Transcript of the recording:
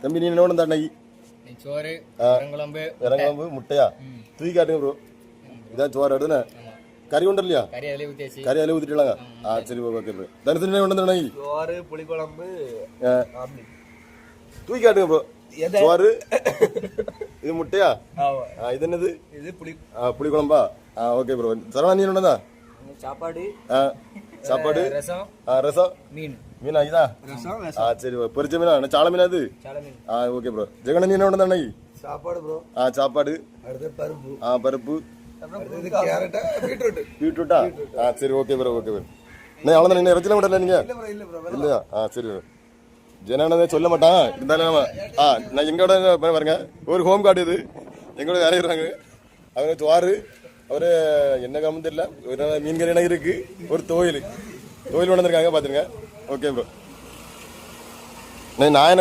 தம்பி நீ என்ன கொண்டு வந்தாண்டி சோறு இறங்குழம்பு முட்டையா தூக்கி காட்டுங்க ப்ரோ இதான் சோறு எடுத்துனே கறி கொண்டு இல்லையா கறி அதிலே ஊற்றிட்டலாங்க சரி ஓகே ப்ரோ தனித்தனி கொண்டு வந்தாண்டி சோறு புளிக்குழம்பு தூக்கி காட்டுங்க ப்ரோ சோறு இது முட்டையா இது என்னது இது புளிக்குழம்பா ஓகே ப்ரோ சரவணா நீ என்னடா சாப்பாடு சாப்பாடு ரசம் மீனா இதா சரி பொரிச்ச மீனா சால மீனா அது ஓகே ப்ரோ ஜெகன நீ என்ன கொண்டு வந்தாண்டி சாப்பாடு ப்ரோ சாப்பாடு அடுத்து பருப்பு பருப்பு கேரட் பீட்ரூட்டா சரி ஓகே ப்ரோ நான் அவ்வளோதான் நீங்கள் வச்சுலாம் விடல நீங்கள் இல்லையா சரி ப்ரோ ஜனானதே சொல்ல மாட்டான் இருந்தாலும் நம்ம நான் எங்களோட பாருங்க ஒரு ஹோம் கார்டு இது எங்களோட இறங்குறாங்க அவர் சோறு அவர் என்ன காமம் தெரியல ஒரு மீன் கறி இருக்கு ஒரு கோயில் கொண்டு வந்திருக்காங்க பார்த்துருங்க ஓகே ப்ரோ நான் என்ன